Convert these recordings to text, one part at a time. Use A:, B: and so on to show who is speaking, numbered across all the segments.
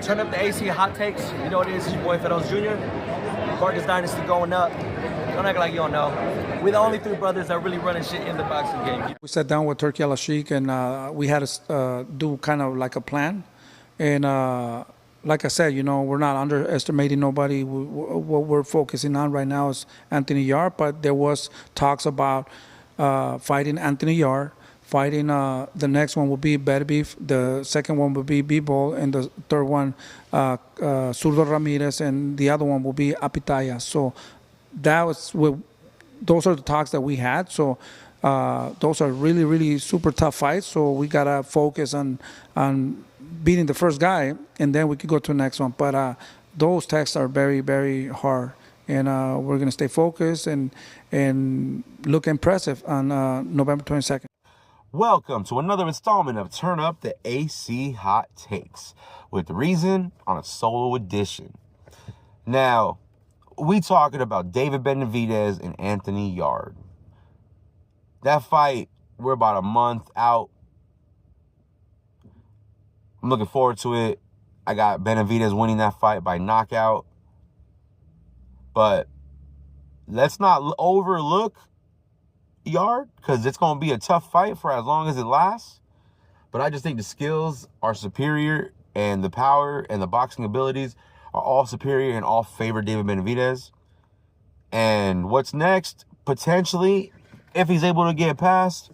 A: Turn up the AC hot takes. You know what it is, it's your boy Fedos Jr. Vargas Dynasty going up. Don't act like you don't know. We're the only three brothers that really running shit in the boxing game.
B: We sat down with Turki Al-Sheikh and we had to do kind of like a plan. And like I said, you know, we're not underestimating nobody. What we're focusing on right now is Anthony Yarde, but there was talks about fighting Anthony Yarde. Fighting, the next one will be Beterbiev, the second one will be Bivol, and the third one, Zurdo Ramirez, and the other one will be Opetaia. So those are the talks that we had. So those are really, really super tough fights. So we gotta focus on beating the first guy, and then we could go to the next one. But those texts are very, very hard, and we're gonna stay focused and look impressive on November 22nd.
C: Welcome to another installment of Turn Up the AC Hot Takes with Reason on a solo edition. Now, we talking about David Benavidez and Anthony Yarde. That fight, we're about a month out. I'm looking forward to it. I got Benavidez winning that fight by knockout. But let's not overlook Yarde, because it's going to be a tough fight for as long as it lasts. But I just think the skills are superior, and the power and the boxing abilities are all superior and all favor David Benavidez. And what's next, potentially, if he's able to get past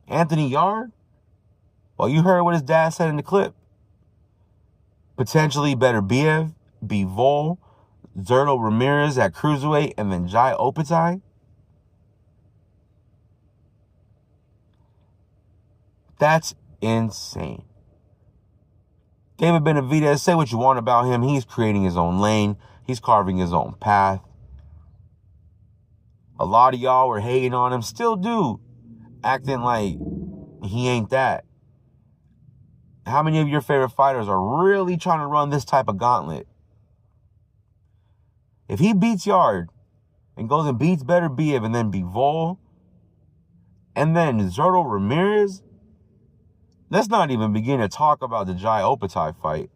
C: Anthony Yarde, well, you heard what his dad said in the clip. Potentially Beterbiev, Bivol, Zurdo Ramirez at Cruiserweight, and then Opetaia. That's insane. David Benavidez, say what you want about him. He's creating his own lane. He's carving his own path. A lot of y'all were hating on him. Still do. Acting like he ain't that. How many of your favorite fighters are really trying to run this type of gauntlet? If he beats Yarde and goes and beats Beterbiev and then Bivol and then Zurdo Ramirez, let's not even begin to talk about the Opetaia fight.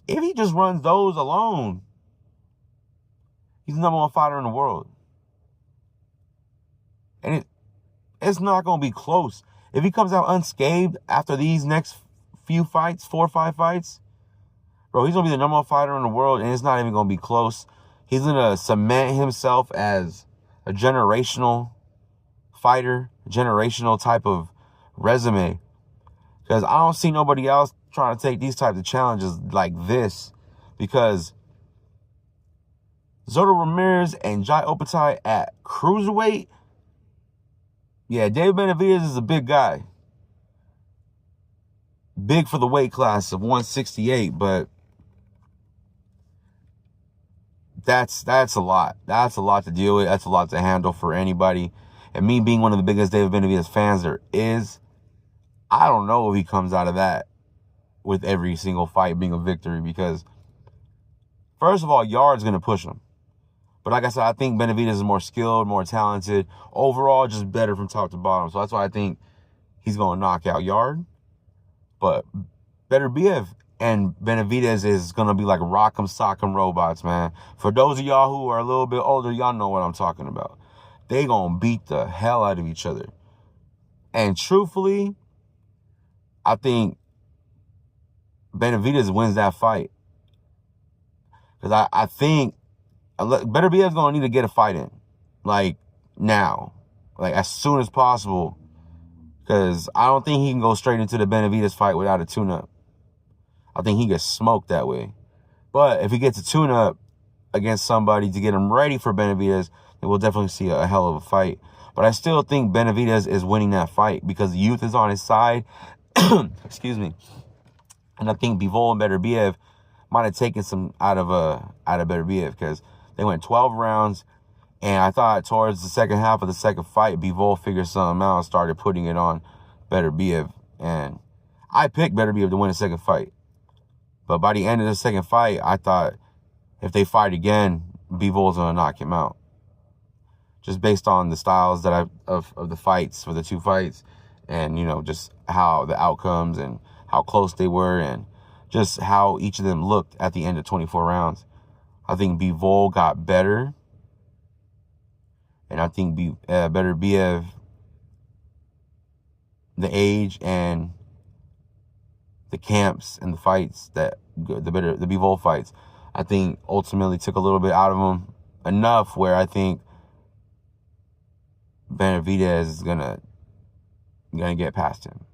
C: If he just runs those alone, he's the number one fighter in the world. And it's not going to be close. If he comes out unscathed after these next few fights, 4 or 5 fights, bro, he's going to be the number one fighter in the world, and it's not even going to be close. He's going to cement himself as a generational fighter, generational type of resume. Because I don't see nobody else trying to take these types of challenges like this. Because Zurdo Ramirez and Opetaia at Cruiserweight, yeah, David Benavidez is a big guy. Big for the weight class of 168, but that's a lot. That's a lot to deal with. That's a lot to handle for anybody. And me being one of the biggest David Benavidez fans there is, I don't know if he comes out of that with every single fight being a victory, because first of all, Yarde's going to push him. But like I said, I think Benavidez is more skilled, more talented, overall just better from top to bottom. So that's why I think he's going to knock out Yarde. But Beterbiev and Benavidez is going to be like rock'em sock'em robots, man. For those of y'all who are a little bit older, y'all know what I'm talking about. They going to beat the hell out of each other. And truthfully, I think Benavidez wins that fight. Because I think Beterbiev's going to need to get a fight in. Like, now. Like, as soon as possible. Because I don't think he can go straight into the Benavidez fight without a tune-up. I think he gets smoked that way. But if he gets a tune-up against somebody to get him ready for Benavidez, then we'll definitely see a hell of a fight. But I still think Benavidez is winning that fight because the youth is on his side. Excuse me. And I think Bivol and Beterbiev might have taken some out of Beterbiev, because they went 12 rounds, and I thought towards the second half of the second fight, Bivol figured something out and started putting it on Beterbiev. And I picked Beterbiev to win the second fight. But by the end of the second fight, I thought if they fight again, Bivol's going to knock him out. Just based on the styles that of the fights for the 2 fights, and, you know, just how the outcomes and how close they were, and just how each of them looked at the end of 24 rounds. I think Bivol got better. And I think Beterbiev, the age and the camps and the fights, the Bivol fights, I think ultimately took a little bit out of him, enough where I think Benavidez is gonna get past him.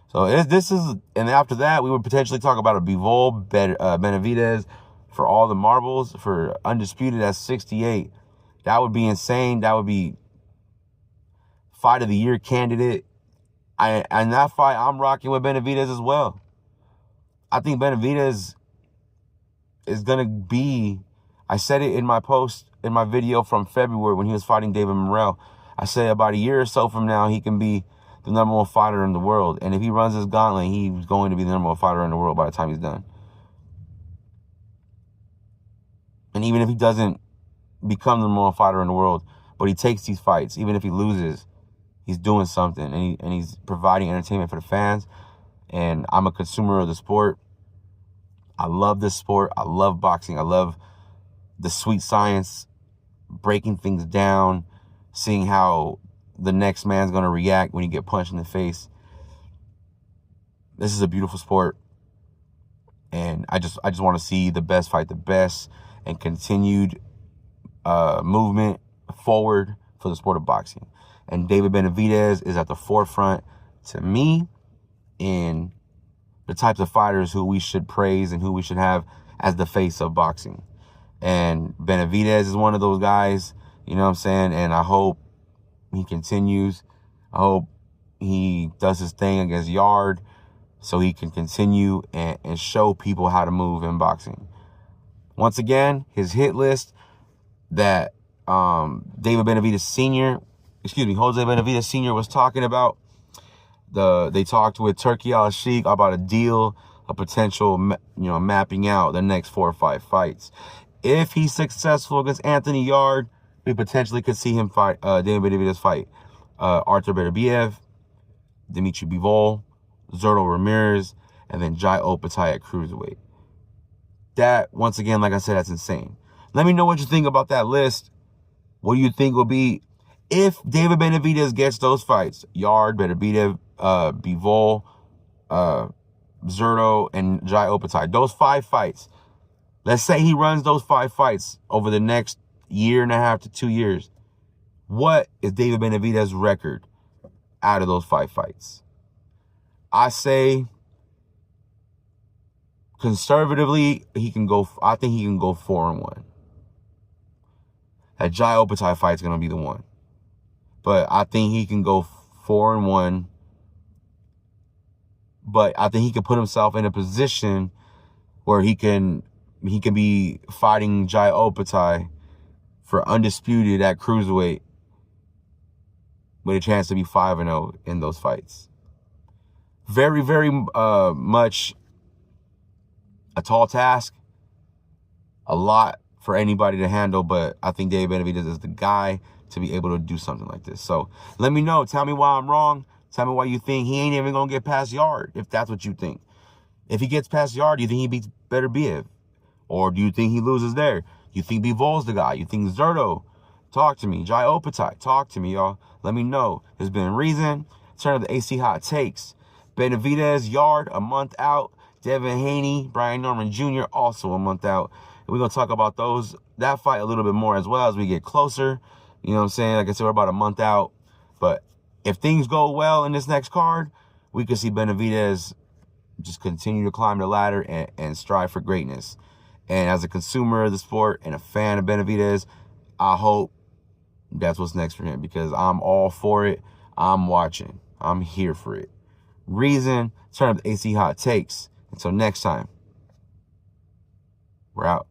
C: So this is, and after that, we would potentially talk about a Bivol, Benavidez for all the marbles, for undisputed at 68. That would be insane. That would be fight of the year candidate. And that fight, I'm rocking with Benavidez as well. I think Benavidez is gonna be, I said it in my post, in my video from February when he was fighting David Morrell. I said about a year or so from now, he can be the #1 fighter in the world. And if he runs his gauntlet, he's going to be the #1 fighter in the world by the time he's done. And even if he doesn't become the #1 fighter in the world, but he takes these fights, even if he loses, he's doing something, and he's providing entertainment for the fans. And I'm a consumer of the sport. I love this sport. I love boxing. I love the sweet science, breaking things down, seeing how the next man's going to react when you get punched in the face. This is a beautiful sport. And I just want to see the best fight the best, and continued movement forward for the sport of boxing. And David Benavidez is at the forefront, to me, in the types of fighters who we should praise and who we should have as the face of boxing. And Benavidez is one of those guys, you know what I'm saying? And I hope he continues. I hope he does his thing against Yarde so he can continue and show people how to move in boxing. Once again, his hit list that David Benavidez Sr., Jose Benavidez Sr. was talking about. They talked with Turki Al-Sheikh about a deal, a potential, mapping out the next 4 or 5 fights. If he's successful against Anthony Yarde, we potentially could see him fight, David Benavidez fight Artur Beterbiev, Dmitry Bivol, Zurdo Ramirez, and then Opetaia at Cruiserweight. That, once again, like I said, that's insane. Let me know what you think about that list. What do you think will be, if David Benavidez gets those fights, Yarde, Beterbiev, Bivol, Zurdo, and Opetaia, those 5 fights. Let's say he runs those 5 fights over the next 1.5 to 2 years. What is David Benavidez's record out of those 5 fights? I say, conservatively, I think he can go 4-1. That Opetaia fight is going to be the one. But I think he can go 4-1. But I think he can put himself in a position where he can be fighting Opetaia for undisputed at Cruiserweight with a chance to be 5-0 in those fights. Very, very much a tall task. A lot for anybody to handle, but I think David Benavidez is the guy to be able to do something like this. So let me know. Tell me why I'm wrong. Tell me why you think he ain't even going to get past Yarde, if that's what you think. If he gets past Yarde, do you think he beats Beterbiev? Or do you think he loses there? You think Bivol's the guy? You think Zurdo? Talk to me. Opetaia, talk to me, y'all. Let me know. There's been reason. Turn up the AC Hot Takes. Benavidez, Yarde, a month out. Devin Haney, Brian Norman Jr., also a month out. We're going to talk about that fight a little bit more as well as we get closer. You know what I'm saying? Like I said, we're about a month out. But if things go well in this next card, we could see Benavidez just continue to climb the ladder and strive for greatness. And as a consumer of the sport and a fan of Benavidez, I hope that's what's next for him, because I'm all for it. I'm watching. I'm here for it. Reason, turn up the AC Hot Takes. Until next time, we're out.